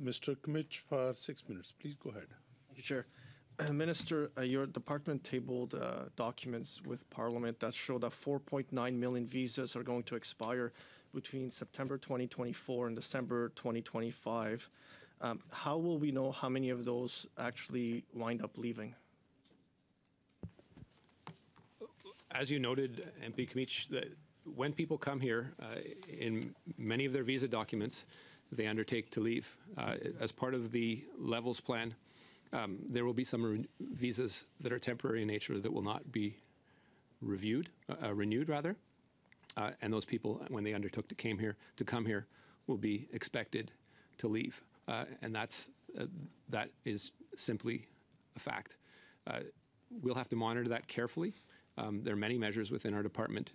Mr. Kmitch for 6 minutes. Please go ahead. Thank you, Chair. Minister, your department tabled documents with Parliament that show that 4.9 million visas are going to expire between September 2024 and December 2025. How will we know how many of those actually wind up leaving? As you noted, MP Kmitch, when people come here, in many of their visa documents, they undertake to leave. As part of the levels plan, there will be some visas that are temporary in nature that will not be renewed, and those people, when they undertook to come here, will be expected to leave, and that is simply a fact. We'll have to monitor that carefully. There are many measures within our department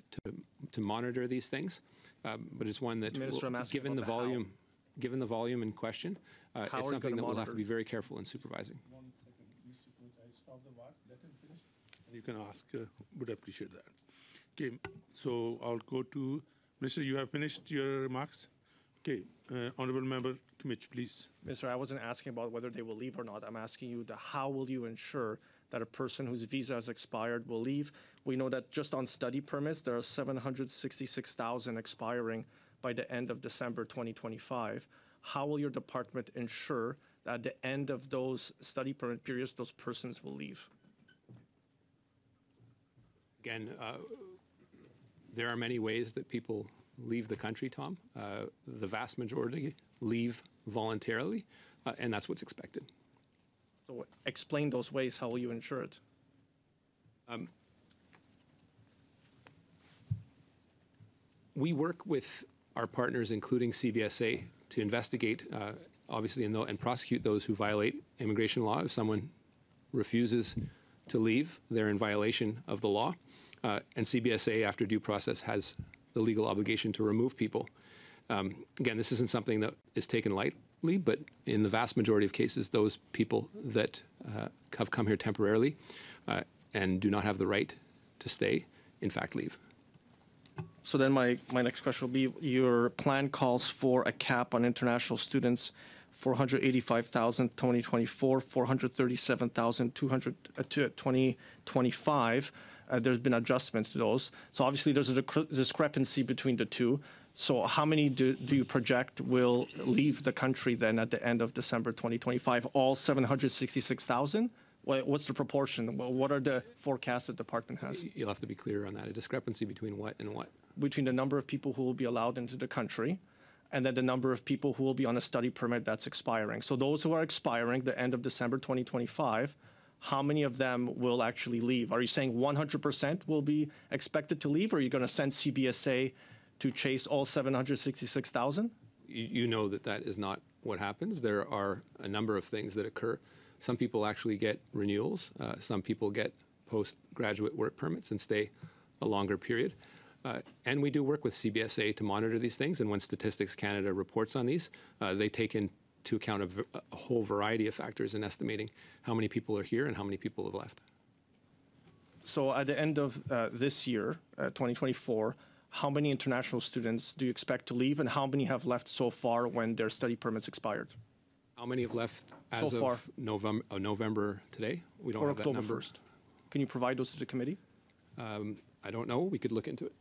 to monitor these things, but it's one that, given the volume in question, it's something that we'll have to be very careful in supervising. 1 second, Mr. Coach, I stop the watch, let him finish, and you can ask. Would appreciate that. Okay, so I'll go to Minister. You have finished your remarks. Okay, Honourable Member Kmitch, please. Minister, I wasn't asking about whether they will leave or not. I'm asking you how will you ensure that a person whose visa has expired will leave? We know that just on study permits, there are 766,000 expiring by the end of December 2025. How will your department ensure that at the end of those study permit periods, those persons will leave? Again, there are many ways that people leave the country, Tom. The vast majority leave voluntarily, and that's what's expected. So explain those ways. How will you ensure it? We work with our partners, including CBSA, to investigate, obviously, and prosecute those who violate immigration law. If someone refuses to leave, they're in violation of the law. And CBSA, after due process, has the legal obligation to remove people. Again, this isn't something that is taken lightly, but in the vast majority of cases, those people that have come here temporarily and do not have the right to stay, in fact, leave. So then my next question will be, your plan calls for a cap on international students, 485,000 2024, 437,000 2025. There's been adjustments to those. So obviously there's a discrepancy between the two. So how many do you project will leave the country then at the end of December 2025? All 766,000? What's the proportion? What are the forecasts the department has? You'll have to be clear on that. A discrepancy between what and what? Between the number of people who will be allowed into the country and then the number of people who will be on a study permit that's expiring. So those who are expiring the end of December 2025, how many of them will actually leave? Are you saying 100% will be expected to leave, or are you going to send CBSA to chase all 766,000? You know that is not what happens. There are a number of things that occur. Some people actually get renewals. Some people get postgraduate work permits and stay a longer period. And we do work with CBSA to monitor these things. And when Statistics Canada reports on these, they take into account a whole variety of factors in estimating how many people are here and how many people have left. So at the end of this year, 2024, how many international students do you expect to leave, and how many have left so far when their study permits expired? How many have left as of November today? We don't have that number. October 1st. Can you provide those to the committee? I don't know. We could look into it.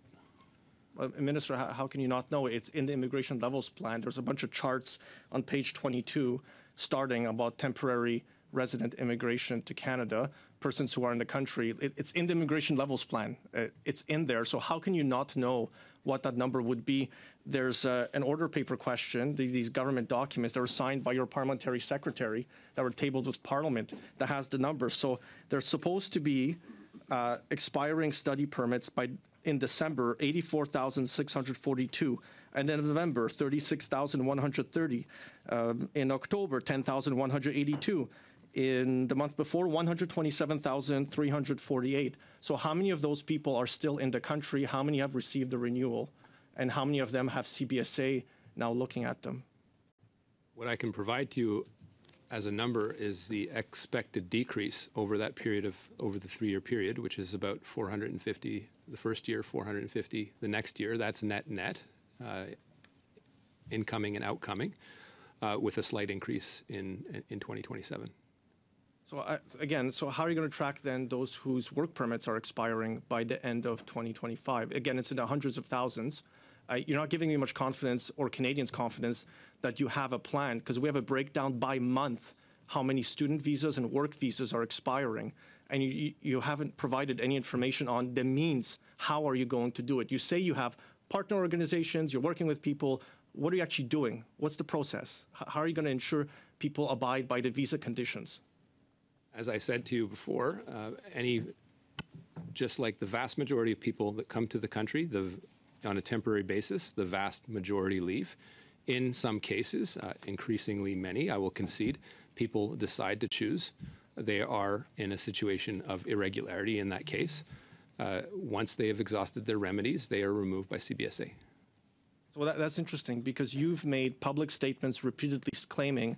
Minister, how can you not know? It's in the immigration levels plan. There's a bunch of charts on page 22 starting about temporary resident immigration to Canada, persons who are in the country. It's in the immigration levels plan. It's in there. So how can you not know what that number would be? There's an order paper question, these government documents that were signed by your parliamentary secretary that were tabled with Parliament that has the numbers. So there's supposed to be expiring study permits in December, 84,642. And then in November, 36,130. In October, 10,182. In the month before, 127,348. So how many of those people are still in the country? How many have received the renewal? And how many of them have CBSA now looking at them? What I can provide to you as a number is the expected decrease over that period over the 3-year period, which is about 450 the first year, 450 the next year. That's net, incoming and outcoming. with a slight increase in 2027. So again, so how are you going to track then those whose work permits are expiring by the end of 2025? Again, it's in the hundreds of thousands. You're not giving me much confidence or Canadians confidence that you have a plan, because we have a breakdown by month how many student visas and work visas are expiring, and you haven't provided any information on the means. How are you going to do it? You say you have partner organizations, you're working with people. What are you actually doing? What's the process? How are you going to ensure people abide by the visa conditions? As I said to you before, just like the vast majority of people that come to the country on a temporary basis, the vast majority leave. In some cases, increasingly many, I will concede, people decide to choose. They are in a situation of irregularity in that case. Once they have exhausted their remedies, they are removed by CBSA. Well, that's interesting, because you've made public statements repeatedly claiming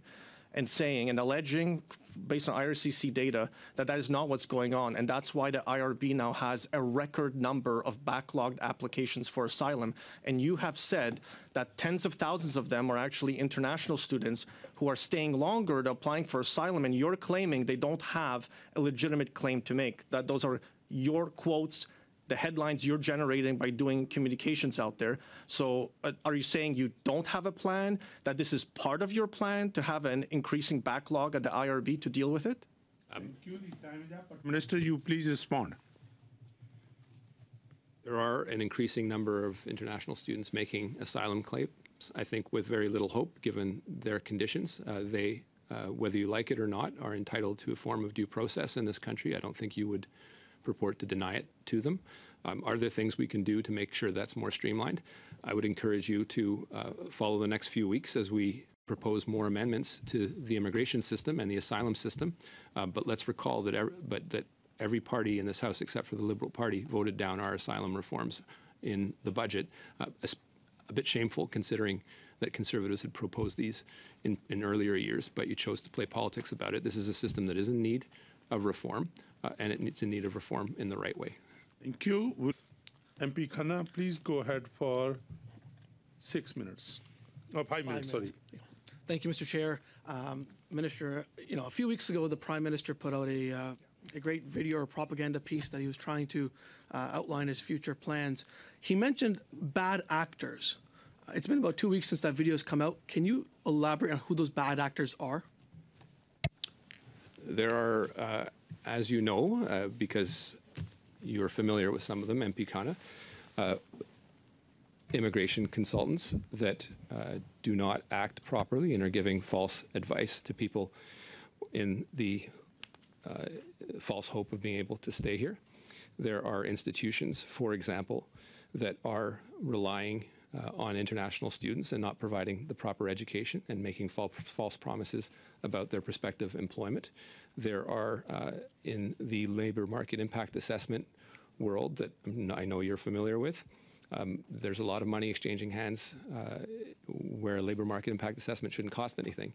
and saying and alleging, based on IRCC data, that that is not what's going on. And that's why the IRB now has a record number of backlogged applications for asylum. And you have said that tens of thousands of them are actually international students who are staying longer to applying for asylum, and you're claiming they don't have a legitimate claim to make. That those are your quotes, the headlines you're generating by doing communications out there. So are you saying you don't have a plan, that this is part of your plan to have an increasing backlog at the IRB to deal with it? Thank you. The time is up, but Minister, you please respond. There are an increasing number of international students making asylum claims, I think with very little hope, given their conditions. They, whether you like it or not, are entitled to a form of due process in this country. I don't think you would purport to deny it to them. Are there things we can do to make sure that's more streamlined? I would encourage you to follow the next few weeks as we propose more amendments to the immigration system and the asylum system. But let's recall that every party in this House, except for the Liberal Party, voted down our asylum reforms in the budget. A bit shameful, considering that Conservatives had proposed these in earlier years, but you chose to play politics about it. This is a system that is in need of reform, and it's in need of reform in the right way. Thank you. MP Khanna, please go ahead for 6 minutes. Oh, 5 minutes, sorry. Thank you, Mr. Chair. Minister, a few weeks ago, the Prime Minister put out a great video or propaganda piece that he was trying to outline his future plans. He mentioned bad actors. It's been about 2 weeks since that video has come out. Can you elaborate on who those bad actors are? There are, as you know, because you're familiar with some of them, MP Khanna, immigration consultants that do not act properly and are giving false advice to people in the false hope of being able to stay here. There are institutions, for example, that are relying on international students and not providing the proper education and making false promises about their prospective employment. There are, in the labor market impact assessment world that I know you're familiar with, there's a lot of money exchanging hands where a labor market impact assessment shouldn't cost anything.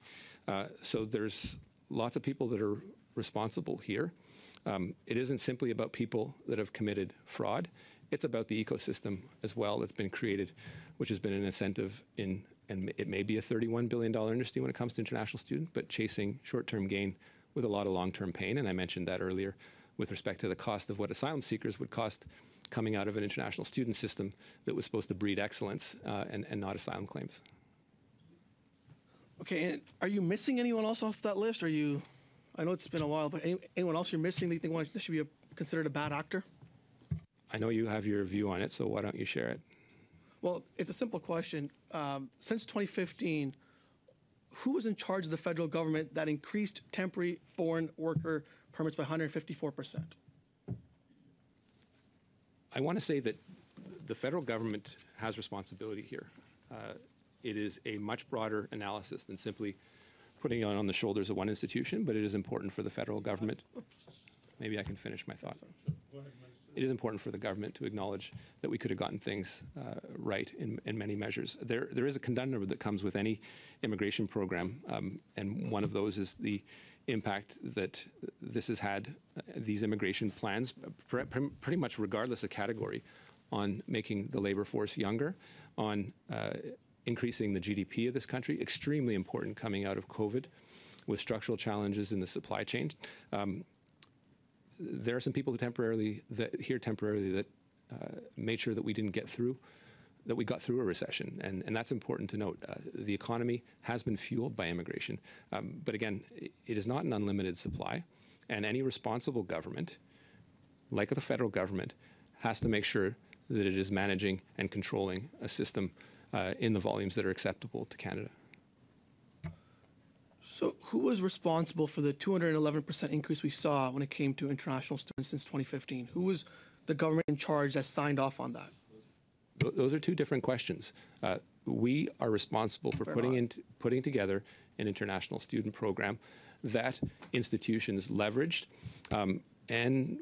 So there's lots of people that are responsible here. It isn't simply about people that have committed fraud. It's about the ecosystem as well that's been created, which has been an incentive and it may be a $31 billion industry when it comes to international students, but chasing short-term gain with a lot of long-term pain. And I mentioned that earlier with respect to the cost of what asylum seekers would cost coming out of an international student system that was supposed to breed excellence and not asylum claims. Okay, and are you missing anyone else off that list? I know it's been a while, but anyone else you're missing that you think should be considered a bad actor? I know you have your view on it, so why don't you share it? Well, it's a simple question. Since 2015, who was in charge of the federal government that increased temporary foreign worker permits by 154%? I want to say that the federal government has responsibility here. It is a much broader analysis than simply putting it on the shoulders of one institution, but it is important for the federal government. Maybe I can finish my thought. It is important for the government to acknowledge that we could have gotten things right in many measures. There is a conundrum that comes with any immigration program, and one of those is the impact that this has had, these immigration plans, pretty much regardless of category, on making the labor force younger, on increasing the GDP of this country, extremely important coming out of COVID with structural challenges in the supply chain. There are some people who here temporarily that made sure that we didn't get through, that we got through a recession. And that's important to note. The economy has been fueled by immigration. But again, it is not an unlimited supply. And any responsible government, like the federal government, has to make sure that it is managing and controlling a system in the volumes that are acceptable to Canada. So who was responsible for the 211% increase we saw when it came to international students since 2015? Who was the government in charge that signed off on that? Those are two different questions. We are responsible for putting together an international student program that institutions leveraged and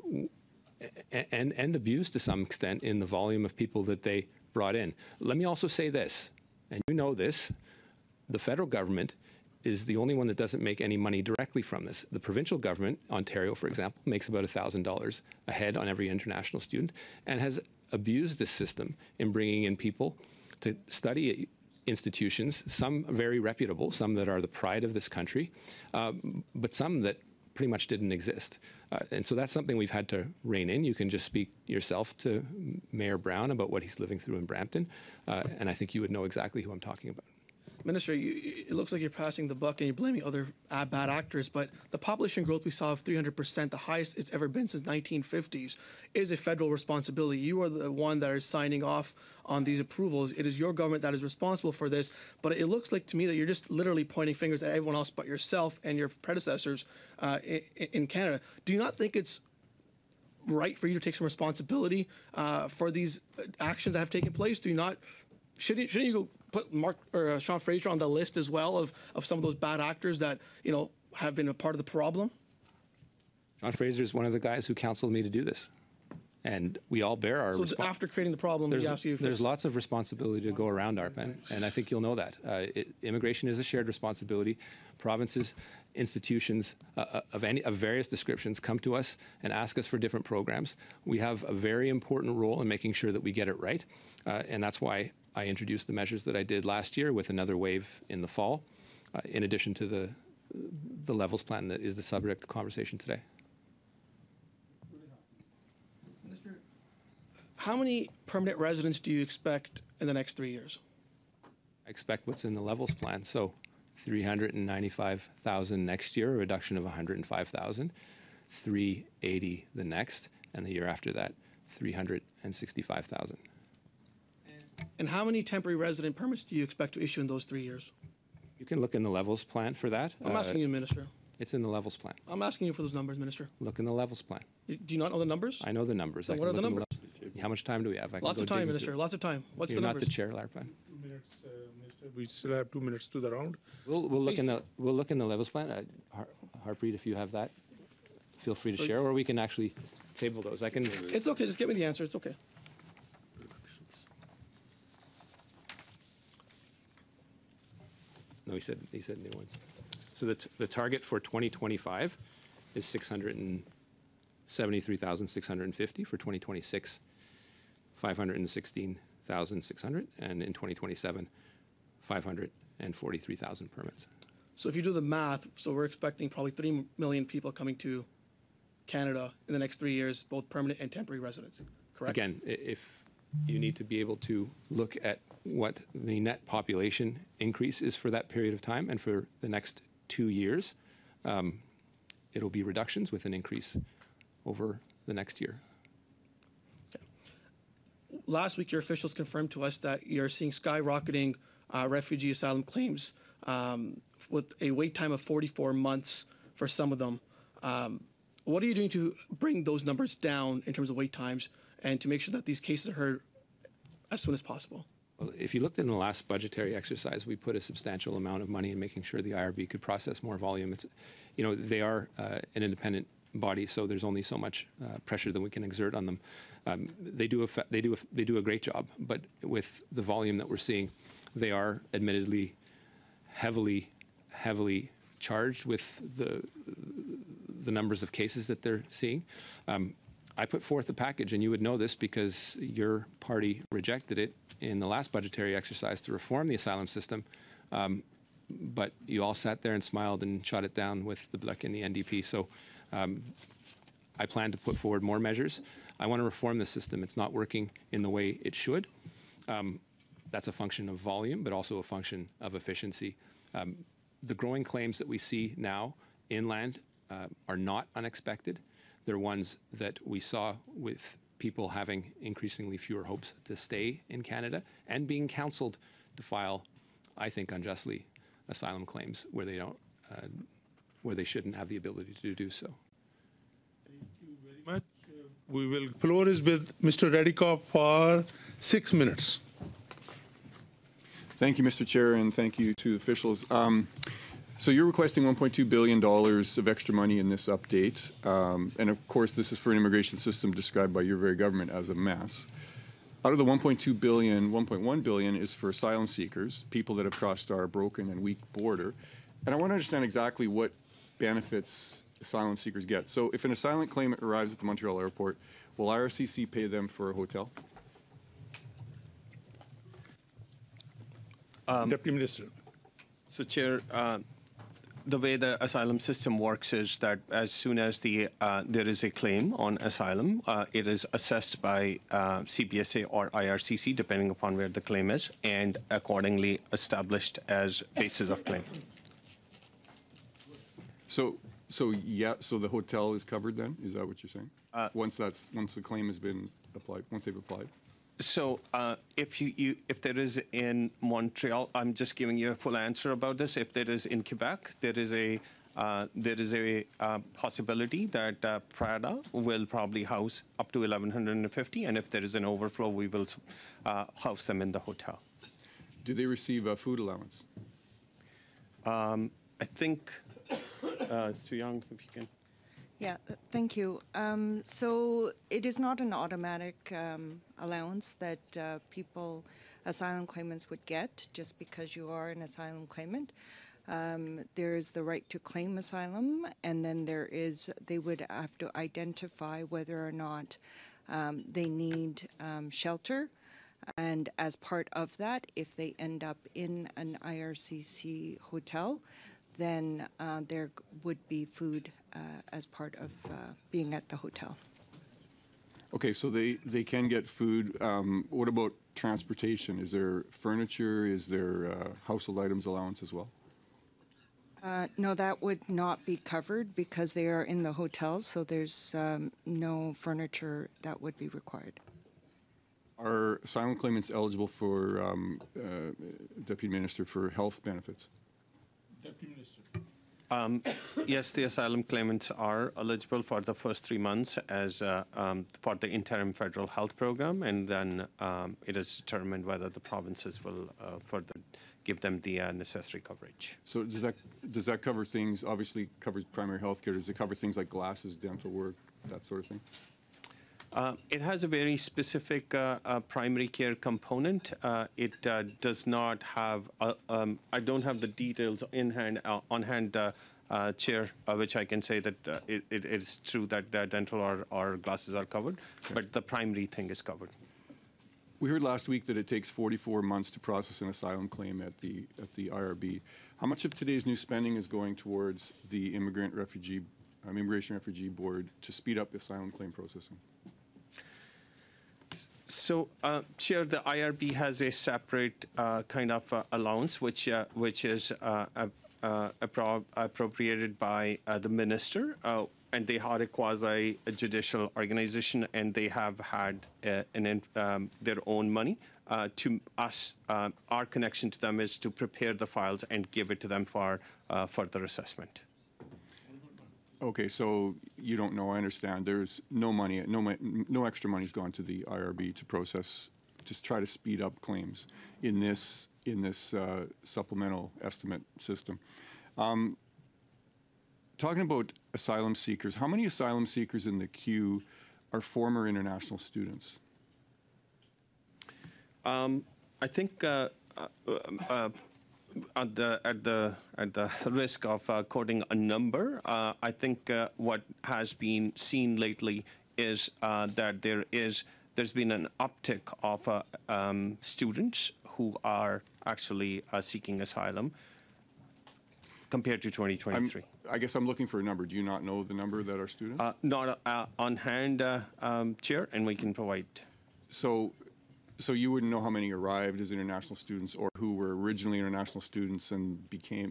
abused to some extent in the volume of people that they brought in. Let me also say this, and you know this, the federal government is the only one that doesn't make any money directly from this. The provincial government, Ontario, for example, makes about $1,000 a head on every international student and has abused this system in bringing in people to study at institutions, some very reputable, some that are the pride of this country, but some that pretty much didn't exist. And so that's something we've had to rein in. You can just speak yourself to Mayor Brown about what he's living through in Brampton, and I think you would know exactly who I'm talking about. Minister, it looks like you're passing the buck and you're blaming other bad actors, but the population growth we saw of 300%, the highest it's ever been since 1950s, is a federal responsibility. You are the one that is signing off on these approvals. It is your government that is responsible for this, but it looks like to me that you're just literally pointing fingers at everyone else but yourself and your predecessors in Canada. Do you not think it's right for you to take some responsibility for these actions that have taken place? Do you not, shouldn't you go put Marc or Sean Fraser on the list as well of some of those bad actors that, you know, have been a part of the problem? Sean Fraser is one of the guys who counseled me to do this. And we all bear our responsibility. After creating the problem, there's lots of responsibility to go around, ARPAN, and I think you'll know that. Immigration is a shared responsibility. Provinces, institutions of various descriptions come to us and ask us for different programs. We have a very important role in making sure that we get it right, and that's why I introduced the measures that I did last year with another wave in the fall, in addition to the levels plan that is the subject of conversation today. Minister, how many permanent residents do you expect in the next 3 years? I expect what's in the levels plan. So 395,000 next year, a reduction of 105,000, 380 the next, and the year after that, 365,000. And how many temporary resident permits do you expect to issue in those 3 years? You can look in the levels plan for that. I'm asking you, Minister. It's in the levels plan. I'm asking you for those numbers, Minister. Look in the levels plan. Do you not know the numbers? I know the numbers. Then what are the numbers? How much time do we have? Lots of time, Minister. Lots of time. What's the numbers? You're not the chair, ARPAN. 2 minutes, Minister. We still have 2 minutes to the round. We'll look in the levels plan. Harpreet, if you have that, feel free to share, or we can actually table those. I can. It's okay. Just give me the answer. It's okay. No, he said new ones. So the target for 2025 is 673,650. For 2026, 516,600, and in 2027, 543,000 permits. So if you do the math, so we're expecting probably 3 million people coming to Canada in the next 3 years, both permanent and temporary residents, correct? Again, if you need to be able to look at what the net population increase is for that period of time, and for the next 2 years, it'll be reductions with an increase over the next year. Okay. Last week, your officials confirmed to us that you're seeing skyrocketing refugee asylum claims with a wait time of 44 months for some of them. What are you doing to bring those numbers down in terms of wait times and to make sure that these cases are heard as soon as possible? Well, if you looked in the last budgetary exercise, we put a substantial amount of money in making sure the IRB could process more volume. It's, you know, they are an independent body, so there's only so much pressure that we can exert on them. They do a great job, but with the volume that we're seeing, they are admittedly heavily charged with the numbers of cases that they're seeing. I put forth a package, and you would know this because your party rejected it in the last budgetary exercise to reform the asylum system, but you all sat there and smiled and shot it down with the Bloc and the NDP. So I plan to put forward more measures. I want to reform the system. It's not working in the way it should. That's a function of volume, but also a function of efficiency. The growing claims that we see now inland are not unexpected. They're ones that we saw with people having increasingly fewer hopes to stay in Canada and being counseled to file, I think unjustly, asylum claims where they don't, where they shouldn't have the ability to do so. Thank you very much. Floor is with Mr. Radikoff for 6 minutes. Thank you, Mr. Chair, and thank you to officials. So you're requesting $1.2 billion of extra money in this update. And of course, this is for an immigration system described by your very government as a mess. Out of the $1.2 billion, $1.1 billion is for asylum seekers, people that have crossed our broken and weak border. And I want to understand exactly what benefits asylum seekers get. So if an asylum claimant arrives at the Montreal airport, will IRCC pay them for a hotel? Deputy Minister. So, Chair, the way the asylum system works is that as soon as there is a claim on asylum, it is assessed by CBSA or IRCC, depending upon where the claim is, and accordingly established as basis of claim. So the hotel is covered then? Is that what you're saying? Once the claim has been applied, once they've applied? So if there is in Montreal, I'm just giving you a full answer about this. If there is in Quebec, there is a possibility that Prada will probably house up to 1,150, and if there is an overflow, we will house them in the hotel. Do they receive a food allowance? I think Su Young, if you can. Yeah, thank you. So it is not an automatic allowance that asylum claimants would get just because you are an asylum claimant. There is the right to claim asylum, and then they would have to identify whether or not they need shelter. And as part of that, if they end up in an IRCC hotel, then there would be food as part of being at the hotel. Okay, so they can get food. What about transportation? Is there furniture? Is there household items allowance as well? No, that would not be covered because they are in the hotels, so there's no furniture that would be required. Are asylum claimants eligible for, Deputy Minister, for health benefits? Deputy Minister. Yes, the asylum claimants are eligible for the first 3 months as for the interim federal health program, and then it is determined whether the provinces will further give them the necessary coverage. So does that cover things? Obviously, covers primary health care. Does it cover things like glasses, dental work, that sort of thing? It has a very specific primary care component. It does not have, I don't have the details on hand, Chair, which I can say that it is true that dental or glasses are covered, okay, but the primary thing is covered. We heard last week that it takes 44 months to process an asylum claim at the IRB. How much of today's new spending is going towards the Immigration Refugee Board to speed up the asylum claim processing? So, Chair, the IRB has a separate kind of allowance, which is appropriated by the minister, and they are a quasi-judicial organization, and they have had their own money. To us, our connection to them is to prepare the files and give it to them for further assessment. Okay, so you don't know. I understand. There's no money, no extra money's gone to the IRB to process, just try to speed up claims in this supplemental estimate system. Talking about asylum seekers, how many asylum seekers in the queue are former international students? I think. At the risk of quoting a number, I think what has been seen lately is that there is there's been an uptick of students who are actually seeking asylum compared to 2023. I guess I'm looking for a number. Do you not know the number that are students? Not on hand, Chair, and we can provide. So you wouldn't know how many arrived as international students or who were originally international students and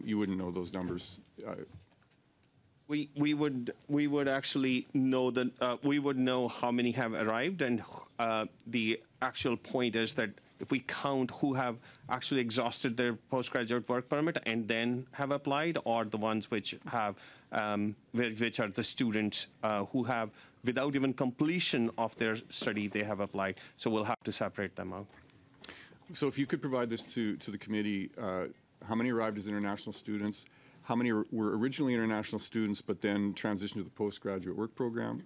you wouldn't know those numbers? We would actually know that we would know how many have arrived, and the actual point is that if we count who have actually exhausted their postgraduate work permit and then have applied, or the ones which have which are the students who have, without even completion of their study, they have applied. So we'll have to separate them out. So if you could provide this to the committee, how many arrived as international students? How many were originally international students but then transitioned to the postgraduate work program?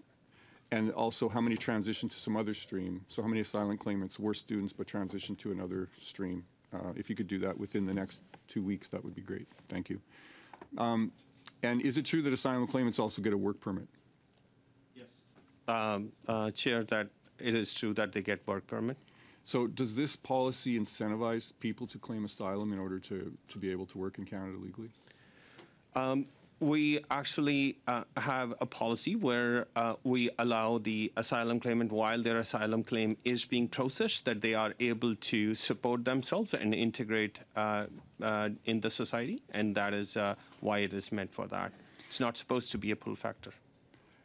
And also how many transitioned to some other stream? So how many asylum claimants were students but transitioned to another stream? If you could do that within the next 2 weeks, that would be great. Thank you. And is it true that asylum claimants also get a work permit? Yes. Chair, that it is true that they get work permit. So does this policy incentivize people to claim asylum in order to be able to work in Canada legally? We actually have a policy where we allow the asylum claimant, while their asylum claim is being processed, that they are able to support themselves and integrate in the society, and that is why it is meant for that. It's not supposed to be a pull factor.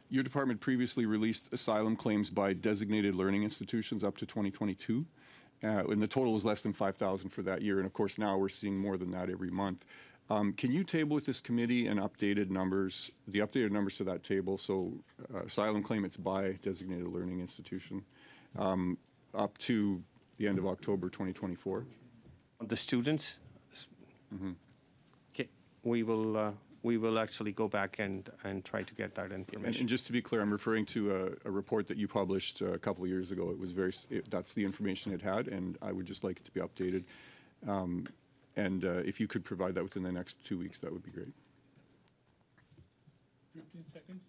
Your department previously released asylum claims by designated learning institutions up to 2022, and the total was less than 5,000 for that year, and of course now we're seeing more than that every month. Can you table with this committee the updated numbers to that table, so asylum claimants by designated learning institution up to the end of October 2024? The students? Mm-hmm. Okay, we will actually go back and try to get that information. And just to be clear, I'm referring to a report that you published a couple of years ago. It was that's the information it had, and I would just like it to be updated. And if you could provide that within the next 2 weeks, that would be great. 15 seconds.